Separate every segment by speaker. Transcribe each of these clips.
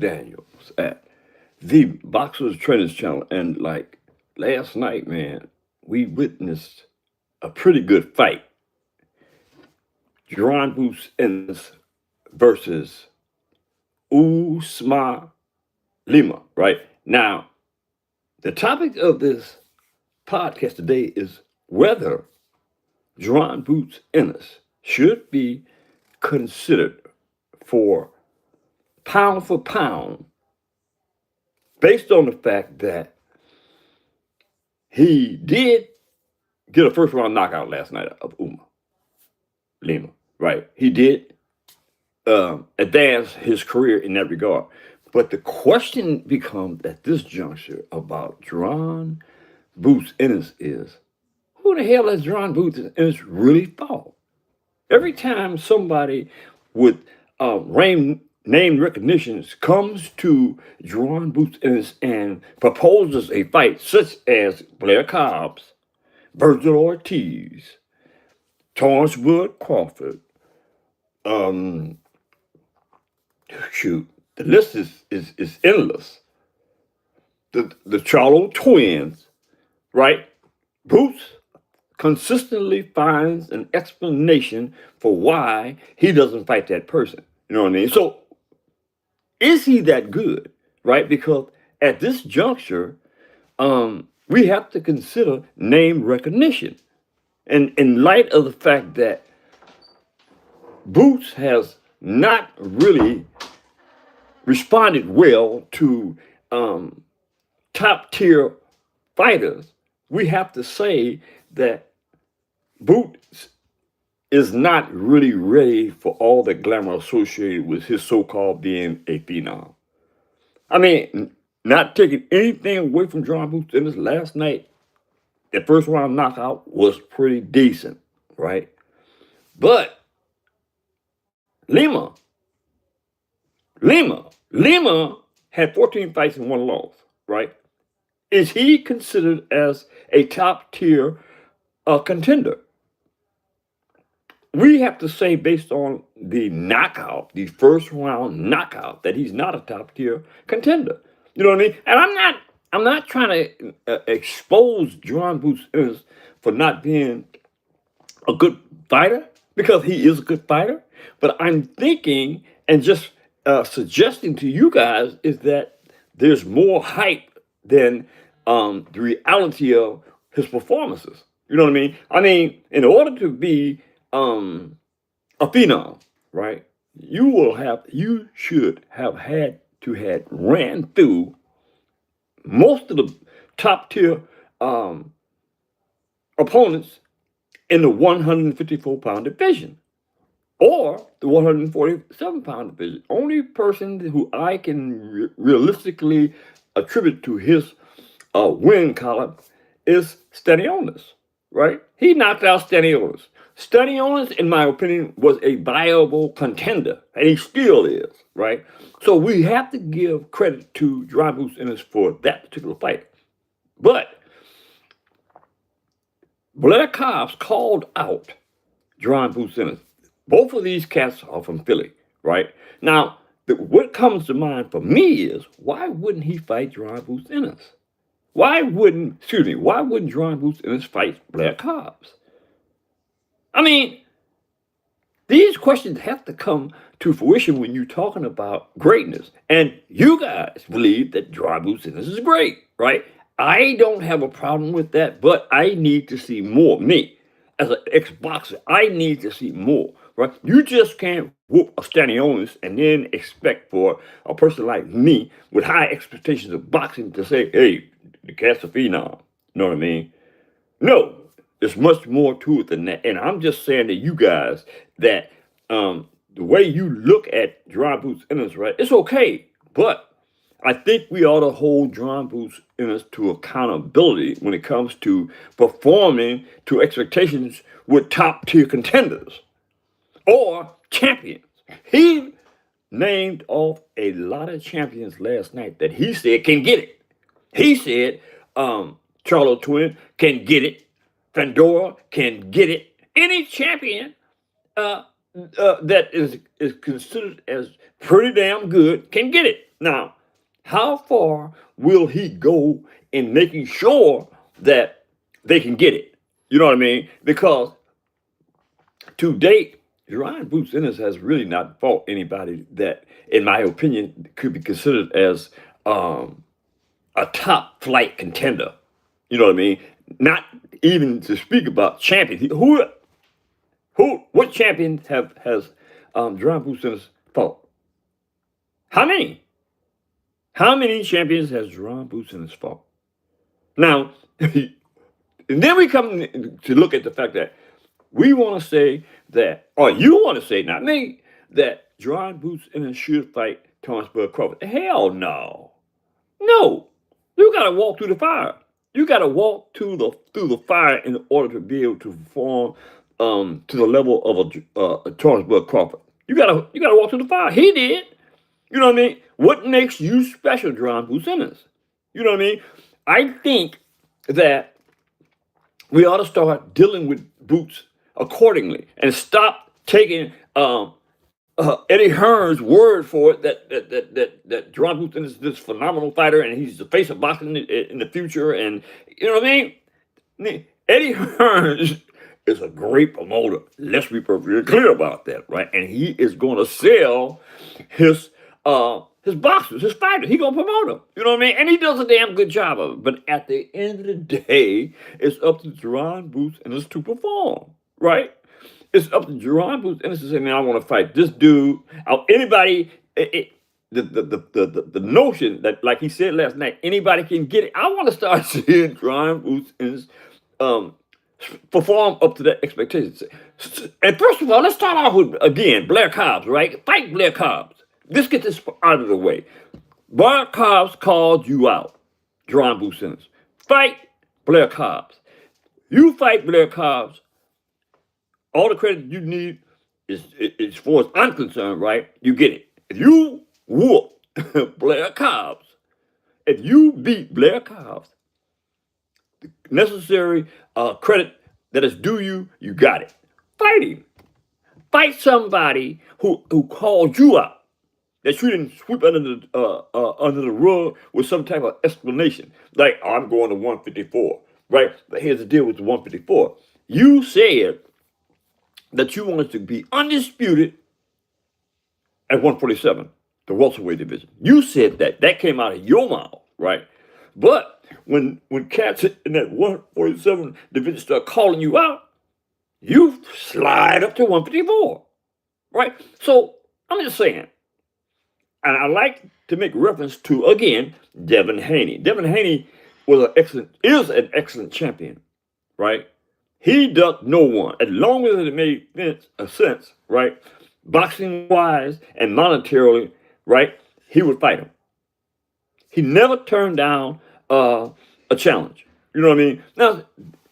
Speaker 1: Daniels at the Boxers Trainers Channel. And like last night, man, we witnessed a pretty good fight. Jaron Ennis versus Usma Lima, right? Now, the topic of this podcast today is whether Jaron Boots Ennis should be considered for pound, based on the fact that he did get a first round knockout last night of Lima, right? He did advance his career in that regard. But the question becomes at this juncture about Jaron Boots Ennis is, who the hell has Jaron Boots Ennis really fought? Every time somebody with name recognition comes to Jaron Boots Ennis and proposes a fight such as Blair Cobbs, Virgil Ortiz, Torrance Wood Crawford, shoot, the list is endless. The Charlo twins, right? Boots consistently finds an explanation for why he doesn't fight that person. You know what I mean? So is he that good, right? Because at this juncture, we have to consider name recognition. And in light of the fact that Boots has not really responded well to top tier fighters, we have to say that Boots is not really ready for all the glamour associated with his so-called being a phenom. I mean, not taking anything away from John Boots in this last night, the first round knockout was pretty decent, right? But Lima had 14 fights and one loss, right? Is he considered as a top tier contender? We have to say, based on the knockout, the first round knockout, that he's not a top tier contender. You know what I mean? And I'm not trying to expose Jaron Boots Ennis for not being a good fighter, because he is a good fighter. But I'm thinking and just suggesting to you guys is that there's more hype than the reality of his performances. You know what I mean? I mean, in order to be a phenom, right? You should have had ran through most of the top tier opponents in the 154-pound division or the 147-pound division. Only person who I can realistically attribute to his win column is Stanionis, right? He knocked out Stanionis. Stanionis, in my opinion, was a viable contender, and he still is, right? So we have to give credit to Jaron Boots Ennis for that particular fight. But Blair Cobbs called out Jaron Boots Ennis. Both of these cats are from Philly, right? Now, what comes to mind for me is, why wouldn't he fight Jaron Boots Ennis? Why wouldn't Jaron Boots Ennis fight Blair Cobbs? I mean, these questions have to come to fruition when you're talking about greatness. And you guys believe that Jaron Boots Ennis is great, right? I don't have a problem with that, but I need to see more. Me, as an ex-boxer, I need to see more, right? You just can't whoop a Stanionis and then expect for a person like me with high expectations of boxing to say, hey, the cat's a phenom. You know what I mean? No, there's much more to it than that. And I'm just saying to you guys that the way you look at Jaron Boots Ennis, right, it's okay. But I think we ought to hold Jaron Boots Ennis to accountability when it comes to performing to expectations with top-tier contenders or champions. He named off a lot of champions last night that he said can get it. He said Charlo Twin can get it. Pandora can get it. Any champion that is considered as pretty damn good can get it. Now, how far will he go in making sure that they can get it? You know what I mean? Because to date, Jaron Boots Ennis has really not fought anybody that, in my opinion, could be considered as um, a top flight contender. You know what I mean? Not even to speak about champions. What champions has Jaron Boots Ennis fought? How many? How many champions has Jaron Boots Ennis fought? Now, and then we come to look at the fact that we want to say that, or you want to say, not me, that Jaron Boots Ennis should fight Thomas Bud Crawford. Hell no. No. You got to walk through the fire. You got to walk through the fire in order to be able to perform to the level of a Thomas Bud Crawford. You gotta walk through the fire. He did. You know what I mean? What makes you special, Jaron Boots Ennis? You know what I mean? I think that we ought to start dealing with Boots accordingly and stop taking Eddie Hearn's word for it that Jaron Boots is this phenomenal fighter and he's the face of boxing in the future. And you know what I mean? Eddie Hearn is a great promoter. Let's be perfectly clear about that, right? And he is going to sell his boxers, his fighters. He's gonna promote them. You know what I mean? And he does a damn good job of it. But at the end of the day, it's up to Jaron Boots Ennis to perform, right? It's up to Jaron Boots Ennis to say, man, I want to fight this dude. Anybody, the notion that, like he said last night, anybody can get it. I want to start seeing Jaron Boots Ennis perform up to that expectation. And first of all, let's start off with, again, Blair Cobbs, right? Fight Blair Cobbs. Let's get this out of the way. Blair Cobbs called you out, Jaron Boots Ennis. Fight Blair Cobbs. You fight Blair Cobbs. All the credit you need is as far as I'm concerned, right? You get it. If you whoop Blair Cobbs, if you beat Blair Cobbs, the necessary credit that is due you, you got it. Fight him. Fight somebody who called you out. That you didn't sweep under the rug with some type of explanation. Like, oh, I'm going to 154, right? But here's the deal with the 154. You said that you wanted to be undisputed at 147, the welterweight division. You said that. That came out of your mouth, right? But when cats in that 147 division start calling you out, you slide up to 154, right? So I'm just saying. And I like to make reference to, again, Devin Haney. Devin Haney is an excellent champion, right? He ducked no one, as long as it made sense, right? Boxing-wise and monetarily, right? He would fight him. He never turned down a challenge. You know what I mean? Now,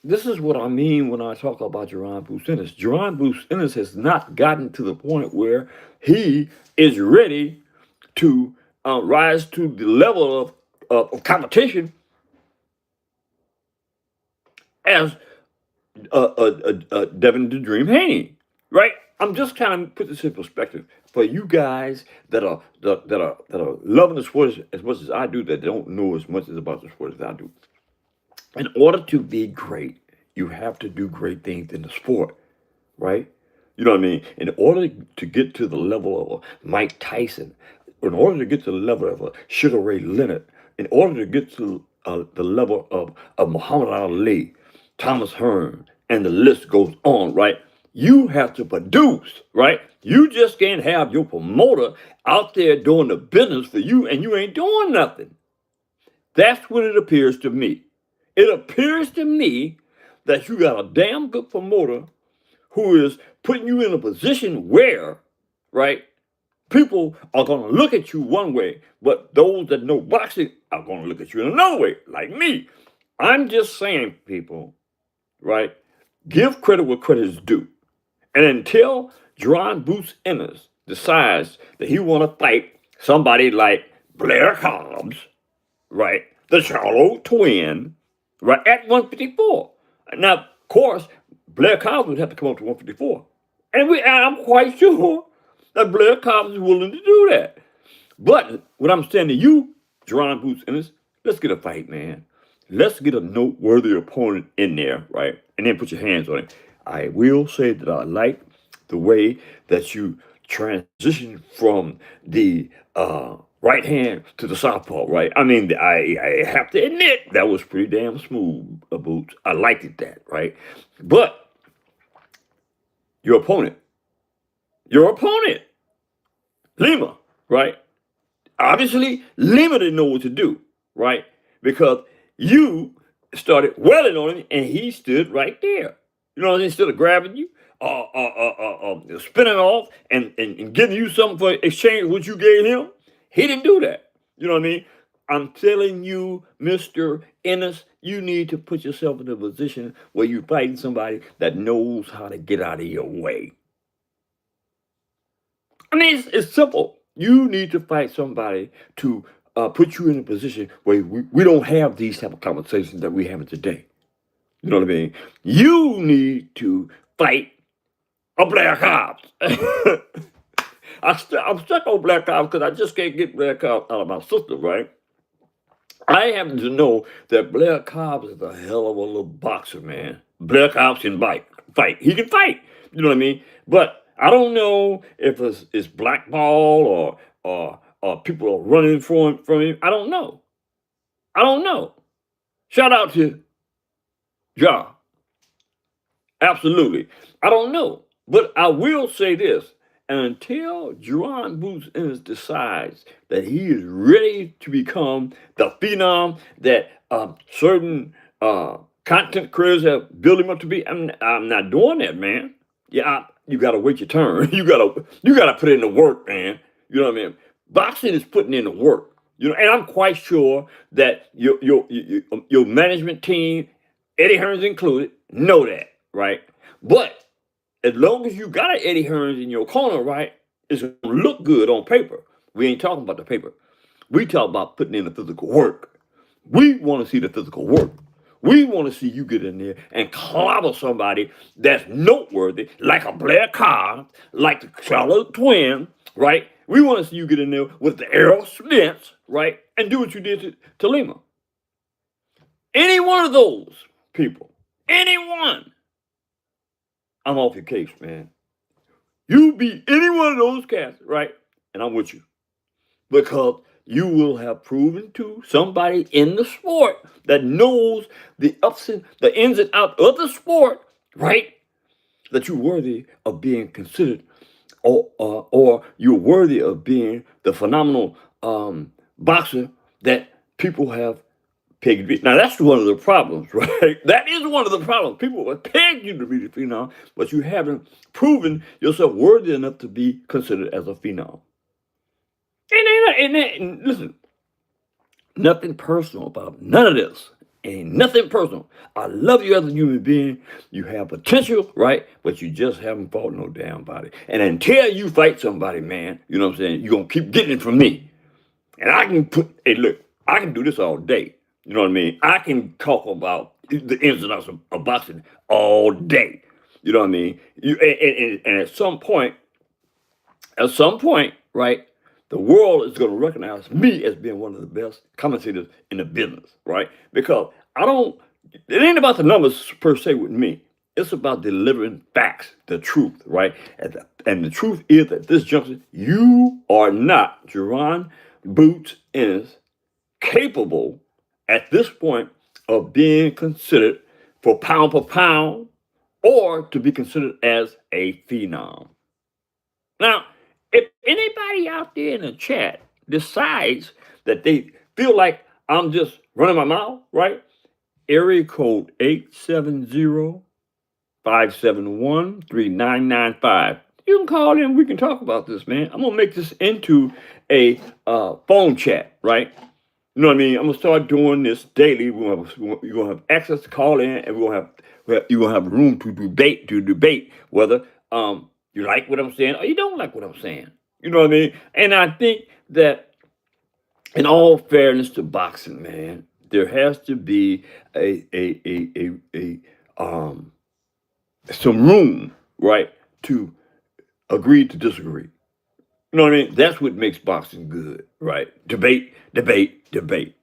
Speaker 1: this is what I mean when I talk about Jaron Boots Ennis. Jaron Boots Ennis has not gotten to the point where he is ready to rise to the level of competition as Devin the Dream Haney, right? I'm just kind of put this in perspective for you guys that are loving the sport as much as I do, that don't know as much about the sport as I do. In order to be great, you have to do great things in the sport, right? You know what I mean? In order to get to the level of Mike Tyson, in order to get to the level of Sugar Ray Leonard, in order to get to the level of Muhammad Ali, Thomas Hearn, and the list goes on, right? You have to produce, right? You just can't have your promoter out there doing the business for you and you ain't doing nothing. That's what it appears to me. It appears to me that you got a damn good promoter who is putting you in a position where, right, people are going to look at you one way, but those that know boxing are going to look at you in another way, like me. I'm just saying, people, right, give credit where credit is due. And until Jaron Boots Ennis decides that he want to fight somebody like Blair Cobbs, right, the Charlo twin, right, at 154. Now, of course, Blair Cobbs would have to come up to 154. And I'm quite sure that Blair Cobbs is willing to do that. But what I'm saying to you, Jaron Boots Ennis, let's get a fight, man. Let's get a noteworthy opponent in there, right? And then put your hands on it. I will say that I like the way that you transition from the right hand to the southpaw, right? I mean, I have to admit that was pretty damn smooth, Boots. I liked it that, right? But your opponent, your opponent, Lima, right? Obviously, Lima didn't know what to do, right? Because you started welling on him and he stood right there. You know what I mean? Instead of grabbing you, spinning off and giving you something for exchange what you gave him, he didn't do that. You know what I mean? I'm telling you, Mr. Ennis, you need to put yourself in a position where you're fighting somebody that knows how to get out of your way. I mean, it's simple. You need to fight somebody to put you in a position where we don't have these type of conversations that we having today. You know what I mean? You need to fight a Black Ops. I'm stuck on Black Ops because I just can't get Black Ops out of my system, right? I happen to know that Blair Cobbs is a hell of a little boxer, man. Blair Cobbs can fight. He can fight. You know what I mean? But I don't know if it's blackball or people are running from him. I don't know. I don't know. Shout out to Ja. Absolutely. I don't know. But I will say this. Until Jaron Boots Ennis decides that he is ready to become the phenom that certain content creators have built him up to be, I'm not doing that, man. Yeah, you gotta wait your turn. You gotta put in the work, man. You know what I mean? Boxing is putting in the work. You know, and I'm quite sure that your management team, Eddie Hearns included, know that, right? But as long as you got an Eddie Hearns in your corner, right, it's gonna look good on paper. We ain't talking about the paper. We talk about putting in the physical work. We want to see the physical work. We want to see you get in there and clobber somebody that's noteworthy, like a Blair Cobb, like the Charlotte Twin, right? We want to see you get in there with the Errol Smiths, right, and do what you did to Lima. Any one of those people, anyone, I'm off your case, man. You beat any one of those cats, right? And I'm with you. Because you will have proven to somebody in the sport that knows the the ins and outs of the sport, right? That you're worthy of being considered or you're worthy of being the phenomenal boxer that people have pegged you. Now that's one of the problems, right? That is one of the problems. People have pegged you to be the phenom, but you haven't proven yourself worthy enough to be considered as a phenom. And listen, nothing personal about none of this. Ain't nothing personal. I love you as a human being. You have potential, right? But you just haven't fought no damn body. And until you fight somebody, man, you know what I'm saying? You're going to keep getting it from me. And I can hey, look, I can do this all day. You know what I mean? I can talk about the ins and outs of boxing all day. You know what I mean? And at some point, right, the world is going to recognize me as being one of the best commentators in the business, right? Because it ain't about the numbers per se with me. It's about delivering facts, the truth, right? And the truth is that this junction, you are not, Jaron Boots Ennis, capable at this point of being considered for pound or to be considered as a phenom. Now, if anybody out there in the chat decides that they feel like I'm just running my mouth, right? Area code 870-571-3995. You can call in. We can talk about this, man. I'm going to make this into a phone chat, right? You know what I mean? I'm going to start doing this daily. You're going to have access to call in, and you're going to have room to debate whether you like what I'm saying or you don't like what I'm saying. You know what I mean? And I think that in all fairness to boxing, man, there has to be some room, right, to agree to disagree. You know what I mean? That's what makes boxing good, right? Debate, debate, debate.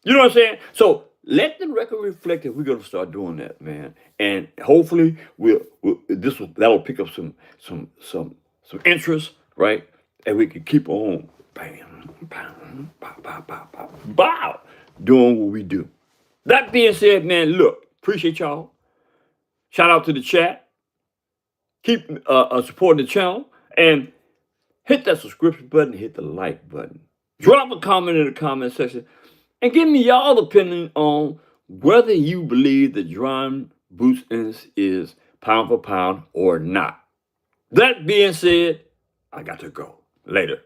Speaker 1: You know what I'm saying? So let the record reflect that we're gonna start doing that, man. And hopefully that'll pick up some interest, right? And we can keep on bam, bam, bow, bow, bow, bow, bow, doing what we do. That being said, man, look, appreciate y'all. Shout out to the chat. Keep supporting the channel and hit that subscription button, hit the like button. Drop a comment in the comment section and give me y'all opinion on whether you believe that Jaron Ennis is pound for pound or not. That being said, I got to go. Later.